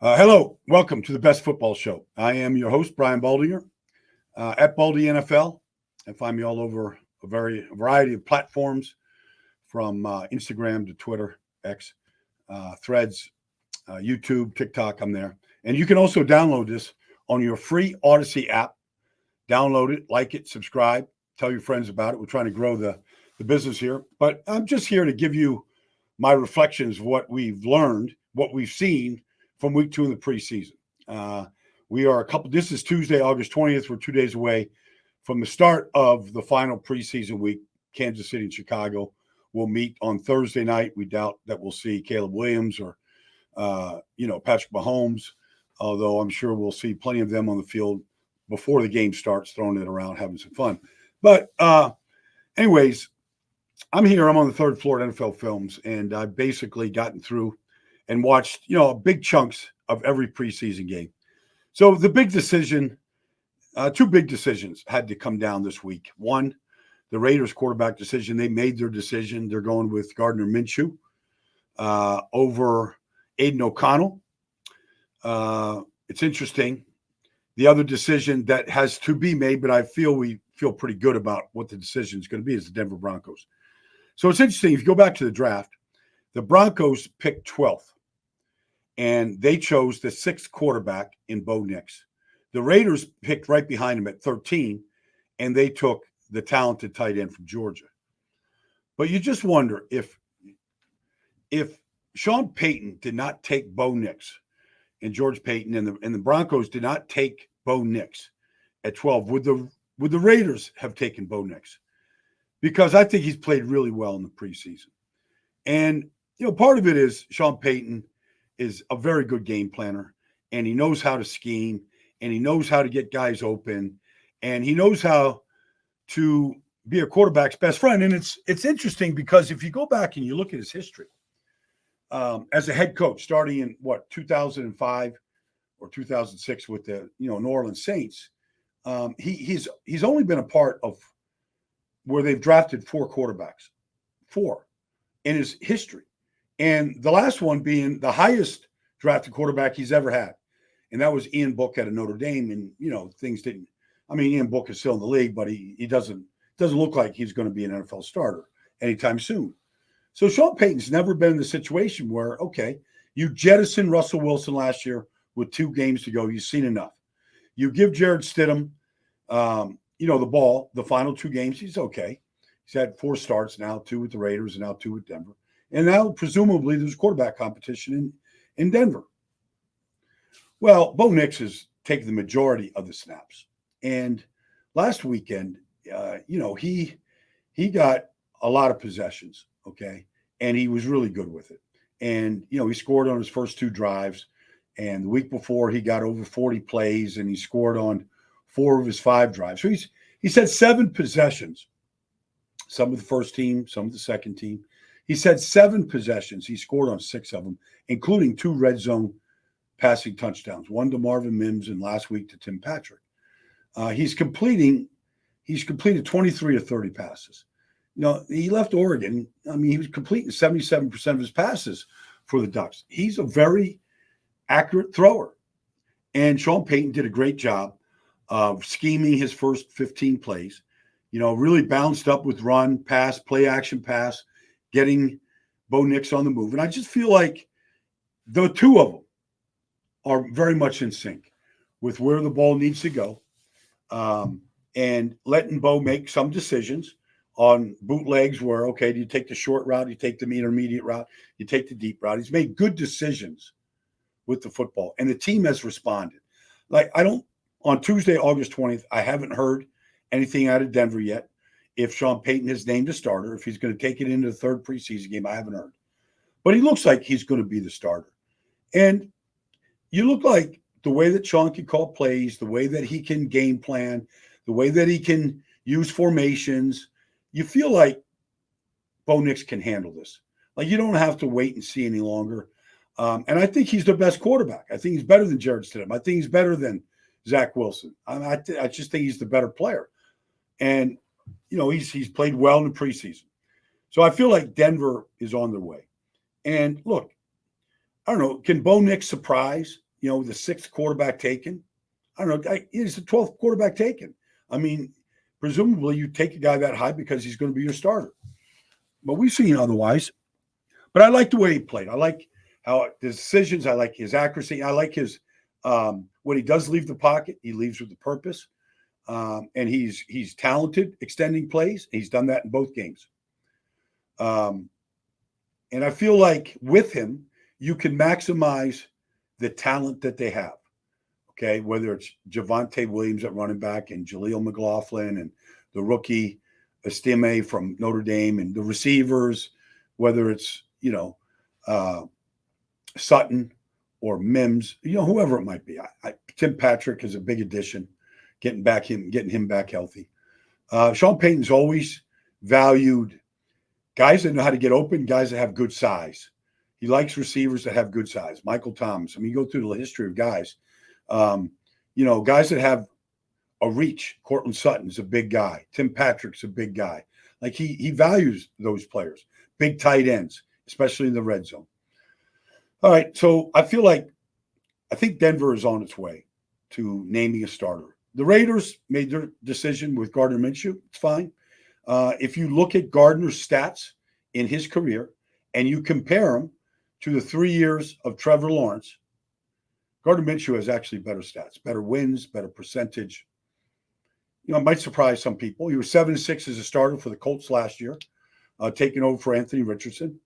Hello, welcome to the Best Football Show. I am your host, Brian Baldinger, at Baldy NFL, and find me all over a variety of platforms, from Instagram to Twitter, X, Threads, YouTube, TikTok. I'm there, and you can also download this on your free Odyssey app. Download it, like it, subscribe, tell your friends about it. We're trying to grow the business here, but I'm just here to give you my reflections of what we've learned, what we've seen from week 2 in the preseason. This is Tuesday, August 20th. We're 2 days away from the start of the final preseason week. Kansas City and Chicago will meet on Thursday night. We doubt that we'll see Caleb Williams or, Patrick Mahomes, although I'm sure we'll see plenty of them on the field before the game starts, throwing it around, having some fun. But anyways, I'm here. I'm on the third floor at NFL Films, and I've basically gotten through and watched, big chunks of every preseason game. So the big decision, two big decisions had to come down this week. One, the Raiders quarterback decision. They made their decision. They're going with Gardner Minshew over Aiden O'Connell. It's interesting. The other decision that has to be made, but we feel pretty good about what the decision is going to be, is the Denver Broncos. So it's interesting. If you go back to the draft, the Broncos picked 12th, and they chose the 6th quarterback in Bo Nix. The Raiders picked right behind him at 13, and they took the talented tight end from Georgia. But you just wonder if Sean Payton did not take Bo Nix, and George Payton and the Broncos did not take Bo Nix at 12, would the Raiders have taken Bo Nix? Because I think he's played really well in the preseason. And, part of it is Sean Payton is a very good game planner, and he knows how to scheme, and he knows how to get guys open, and he knows how to be a quarterback's best friend. And it's interesting because if you go back and you look at his history as a head coach, starting in 2005 or 2006 with the New Orleans Saints, he's only been a part of where they've drafted 4 quarterbacks, 4 in his history. And the last one being the highest drafted quarterback he's ever had. And that was Ian Book out of Notre Dame. And, things didn't – Ian Book is still in the league, but he doesn't look like he's going to be an NFL starter anytime soon. So Sean Payton's never been in the situation where, okay, you jettison Russell Wilson last year with 2 games to go. You've seen enough. You give Jared Stidham the ball, the final 2 games, he's okay. He's had 4 starts now, 2 with the Raiders and now 2 with Denver. And now, presumably, there's quarterback competition in Denver. Well, Bo Nix has taken the majority of the snaps. And last weekend, he got a lot of possessions, okay? And he was really good with it. And, he scored on his first 2 drives. And the week before, he got over 40 plays, and he scored on 4 of his 5 drives. So he's had 7 possessions, some with the first team, some with the second team. He's had 7 possessions. He scored on 6 of them, including 2 red zone passing touchdowns, one to Marvin Mims and last week to Tim Patrick. He's completed 23 of 30 passes. He left Oregon. He was completing 77% of his passes for the Ducks. He's a very accurate thrower. And Sean Payton did a great job of scheming his first 15 plays, really bounced up with run, pass, play action pass, getting Bo Nix on the move. And I just feel like the 2 of them are very much in sync with where the ball needs to go, and letting Bo make some decisions on bootlegs where, okay, do you take the short route, you take the intermediate route, you take the deep route. He's made good decisions with the football, and the team has responded. On Tuesday, August 20th, I haven't heard anything out of Denver yet. If Sean Payton has named a starter, if he's going to take it into the 3rd preseason game, I haven't heard. But he looks like he's going to be the starter. And you look like the way that Sean can call plays, the way that he can game plan, the way that he can use formations, you feel like Bo Nix can handle this. You don't have to wait and see any longer. And I think he's the best quarterback. I think he's better than Jared Stidham. I think he's better than Zach Wilson. I just think he's the better player. And, he's played well in the preseason. So I feel like Denver is on their way. And look, I don't know, can Bo Nix surprise the 6th quarterback taken. I don't know. He's the 12th quarterback taken. I mean, presumably you take a guy that high because he's going to be your starter. But we've seen otherwise. But I like the way he played. I like how his decisions. I like his accuracy. I like his when he does leave the pocket, he leaves with a purpose. And he's talented extending plays. He's done that in both games. And I feel like with him, you can maximize the talent that they have. Okay, whether it's Javonte Williams at running back and Jaleel McLaughlin and the rookie Estime from Notre Dame and the receivers, whether it's Sutton or Mims, whoever it might be. Tim Patrick is a big addition, getting him back healthy. Sean Payton's always valued guys that know how to get open, guys that have good size. He likes receivers that have good size. Michael Thomas. I mean, you go through the history of guys. Guys that have a reach. Cortland Sutton's a big guy. Tim Patrick's a big guy. Like he values those players. Big tight ends, especially in the red zone. All right, so I think Denver is on its way to naming a starter. The Raiders made their decision with Gardner Minshew. It's fine. If you look at Gardner's stats in his career and you compare them to the 3 years of Trevor Lawrence, Gardner Minshew has actually better stats, better wins, better percentage. It might surprise some people. He was 7-6 as a starter for the Colts last year, taking over for Anthony Richardson.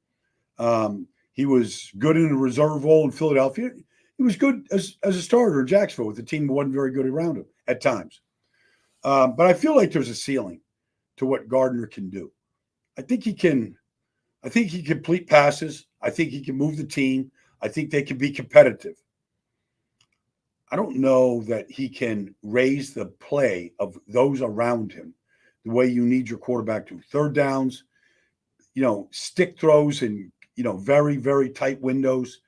He was good in a reserve role in Philadelphia. He was good as a starter in Jacksonville with a team that wasn't very good around him at times. But I feel like there's a ceiling to what Gardner can do. I think he can complete passes. I think he can move the team. I think they can be competitive. I don't know that he can raise the play of those around him the way you need your quarterback to. Third downs, stick throws in, very, very tight windows,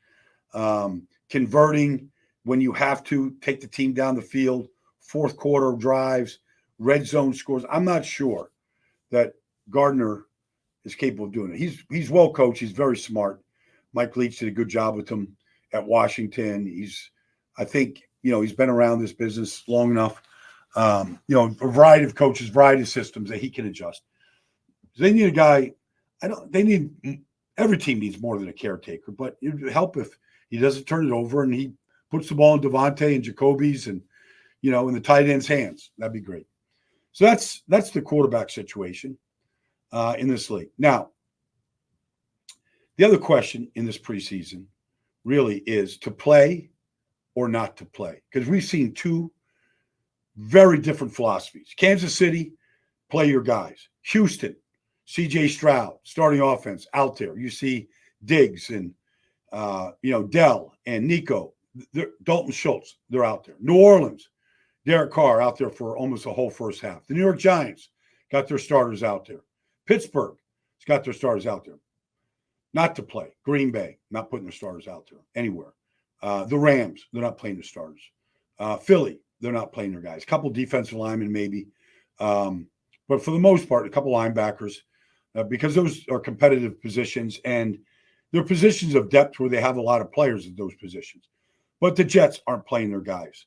converting when you have to take the team down the field, fourth quarter drives, red zone scores. I'm not sure that Gardner is capable of doing it. He's well coached. He's very smart. Mike Leach did a good job with him at Washington. I think he's been around this business long enough. A variety of coaches, variety of systems that he can adjust. They need a guy. Every team needs more than a caretaker, but it would help if he doesn't turn it over and he puts the ball in Devontae and Jacoby's and, in the tight end's hands. That'd be great. So that's the quarterback situation in this league. Now, the other question in this preseason really is to play or not to play, because we've seen two very different philosophies. Kansas City, play your guys. Houston, C.J. Stroud, starting offense out there. You see Diggs and, Dell and Nico, Dalton Schultz, they're out there. New Orleans, Derek Carr out there for almost a whole first half. The New York Giants got their starters out there. Pittsburgh has got their starters out there. Not to play. Green Bay, not putting their starters out there anywhere. The Rams, they're not playing their starters. Philly, they're not playing their guys. A couple defensive linemen maybe. But for the most part, a couple linebackers, because those are competitive positions and they're positions of depth where they have a lot of players at those positions. But the Jets aren't playing their guys.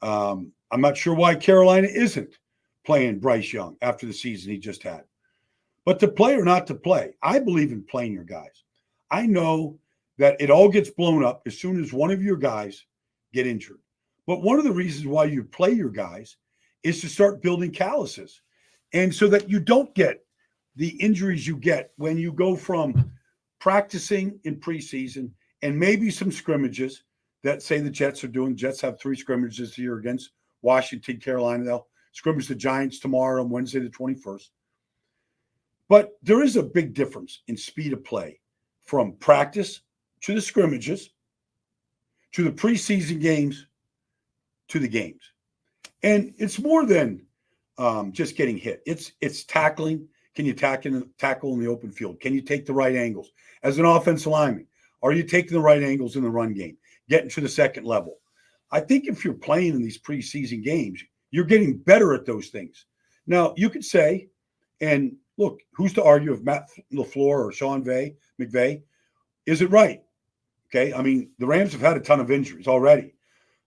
I'm not sure why Carolina isn't playing Bryce Young after the season he just had. But to play or not to play, I believe in playing your guys. I know that it all gets blown up as soon as one of your guys get injured. But one of the reasons why you play your guys is to start building calluses. And so that you don't get the injuries you get when you go from practicing in preseason and maybe some scrimmages that say the Jets are doing. Jets have 3 scrimmages this year against Washington, Carolina. They'll scrimmage the Giants tomorrow on Wednesday the 21st. But there is a big difference in speed of play from practice to the scrimmages to the preseason games to the games. And it's more than just getting hit. It's tackling. Can you tackle in the open field? Can you take the right angles? As an offensive lineman, are you taking the right angles in the run game? Getting to the second level. I think if you're playing in these preseason games, you're getting better at those things. Now, you could say, and look, who's to argue if Matt LaFleur or Sean McVay, is it right? Okay, I mean, the Rams have had a ton of injuries already.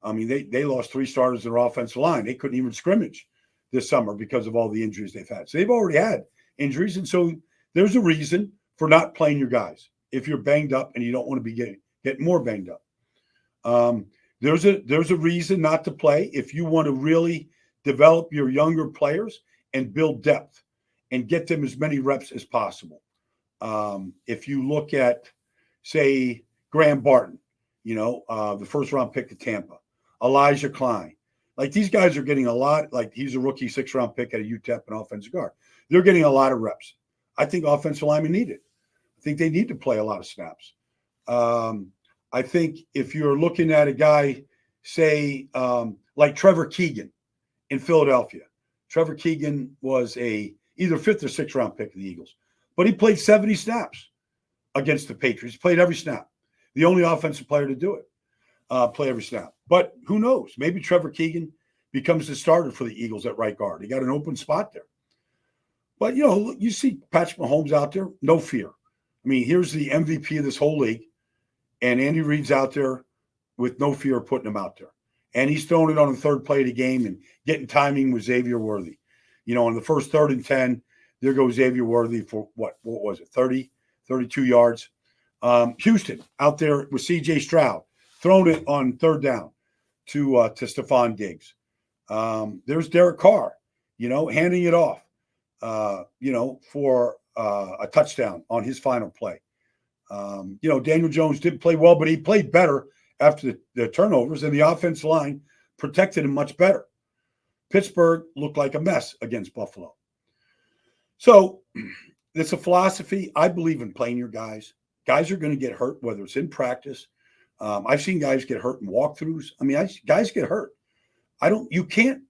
I mean, they lost 3 starters in their offensive line. They couldn't even scrimmage this summer because of all the injuries they've had. So they've already had injuries. And so there's a reason for not playing your guys if you're banged up and you don't want to be getting more banged up. There's a reason not to play if you want to really develop your younger players and build depth and get them as many reps as possible. If you look at, say, Graham Barton, the first-round pick to Tampa, Elijah Klein. Like, these guys are getting a lot. Like, he's a rookie 6th-round pick at a UTEP and offensive guard. They're getting a lot of reps. I think offensive linemen need it. I think they need to play a lot of snaps. I think if you're looking at a guy, say, like Trevor Keegan in Philadelphia. Trevor Keegan was either 5th or 6th-round pick of the Eagles. But he played 70 snaps against the Patriots. He played every snap. The only offensive player to do it. Play every snap. But who knows? Maybe Trevor Keegan becomes the starter for the Eagles at right guard. He got an open spot there. But, you see Patrick Mahomes out there, no fear. I mean, here's the MVP of this whole league, and Andy Reid's out there with no fear of putting him out there. And he's throwing it on the 3rd play of the game and getting timing with Xavier Worthy. On the first 3rd and 10, there goes Xavier Worthy for what was it, 30, 32 yards. Houston out there with C.J. Stroud, throwing it on 3rd down to Stephon Diggs. There's Derek Carr, handing it off, for a touchdown on his final play. Daniel Jones didn't play well, but he played better after the turnovers, and the offensive line protected him much better. Pittsburgh looked like a mess against Buffalo. So it's a philosophy. I believe in playing your guys. Guys are going to get hurt, whether it's in practice. I've seen guys get hurt in walkthroughs. I mean, guys get hurt. You can't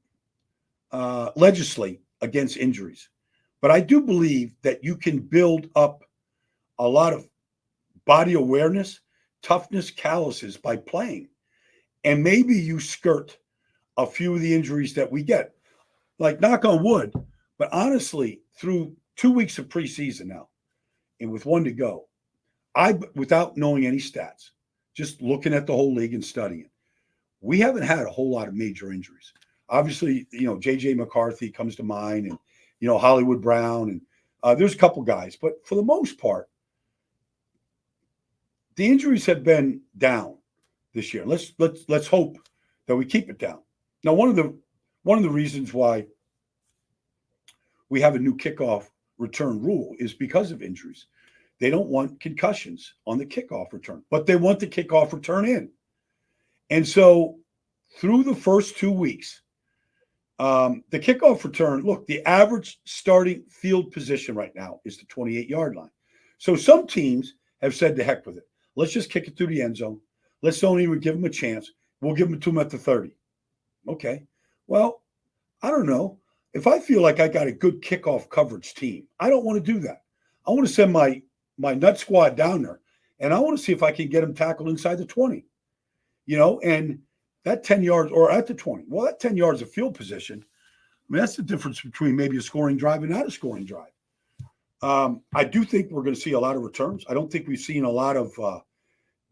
legislate against injuries. But I do believe that you can build up a lot of body awareness, toughness, calluses by playing. And maybe you skirt a few of the injuries that we get. Like, knock on wood, but honestly, through 2 weeks of preseason now, and with 1 to go, without knowing any stats, just looking at the whole league and studying, we haven't had a whole lot of major injuries. Obviously, J.J. McCarthy comes to mind, and, Hollywood Brown, and there's a couple guys. But for the most part, the injuries have been down this year. Let's hope that we keep it down. Now, one of the reasons why we have a new kickoff return rule is because of injuries. They don't want concussions on the kickoff return, but they want the kickoff return in. And so through the first 2 weeks, the kickoff return, look, the average starting field position right now is the 28-yard line. So some teams have said to heck with it. Let's just kick it through the end zone. Let's don't even give them a chance. We'll give them to them at the 30. Okay. Well, I don't know. If I feel like I got a good kickoff coverage team, I don't want to do that. I want to send my nut squad down there, and I want to see if I can get them tackled inside the 20. And that 10 yards or at the 20. Well, that 10 yards of field position, I mean, that's the difference between maybe a scoring drive and not a scoring drive. I do think we're going to see a lot of returns. I don't think we've seen a lot of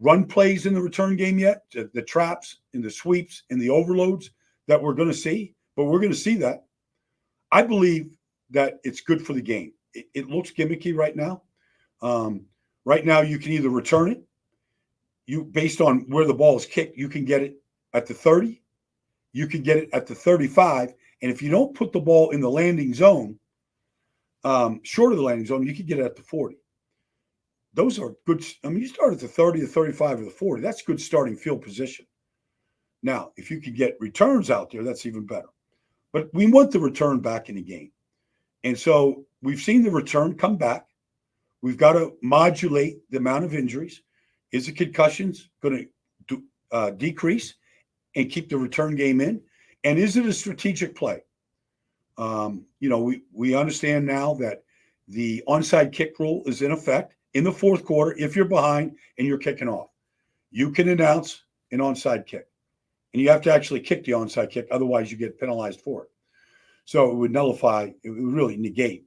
run plays in the return game yet, the traps and the sweeps and the overloads that we're going to see, but we're going to see that. I believe that it's good for the game. It looks gimmicky right now. Right now, you can either return it. Based on where the ball is kicked, you can get it at the 30. You can get it at the 35. And if you don't put the ball in the landing zone, short of the landing zone, you can get it at the 40. Those are good. I mean, you start at the 30, the 35, or the 40. That's good starting field position. Now, if you could get returns out there, that's even better. But we want the return back in the game. And so we've seen the return come back. We've got to modulate the amount of injuries. Is the concussions going to decrease and keep the return game in? And is it a strategic play? We understand now that the onside kick rule is in effect in the fourth quarter. If you're behind and you're kicking off, you can announce an onside kick. And you have to actually kick the onside kick. Otherwise, you get penalized for it. So it would nullify, it would really negate,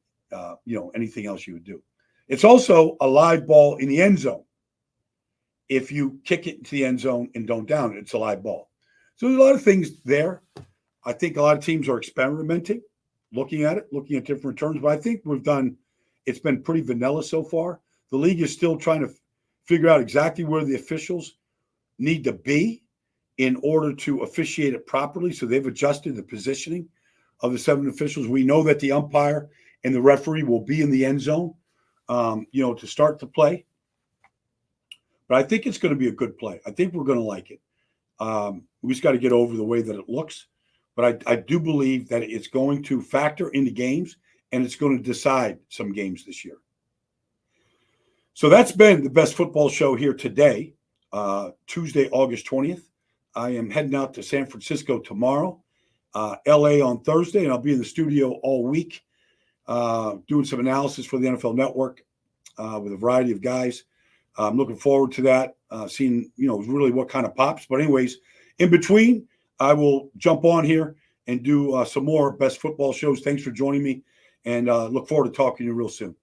anything else you would do. It's also a live ball in the end zone. If you kick it into the end zone and don't down it, it's a live ball. So there's a lot of things there. I think a lot of teams are experimenting, looking at different returns. But I think it's been pretty vanilla so far. The league is still trying to figure out exactly where the officials need to be in order to officiate it properly. So they've adjusted the positioning of the 7 officials. We know that the umpire and the referee will be in the end zone, to start the play. But I think it's going to be a good play. I think we're going to like it. We just got to get over the way that it looks. But I do believe that it's going to factor into games, and it's going to decide some games this year. So that's been the Best Football Show here today, Tuesday, August 20th. I am heading out to San Francisco tomorrow, LA on Thursday, and I'll be in the studio all week doing some analysis for the NFL Network with a variety of guys. I'm looking forward to that, seeing, really what kind of pops. But anyways, in between, I will jump on here and do some more Best Football Shows. Thanks for joining me, and look forward to talking to you real soon.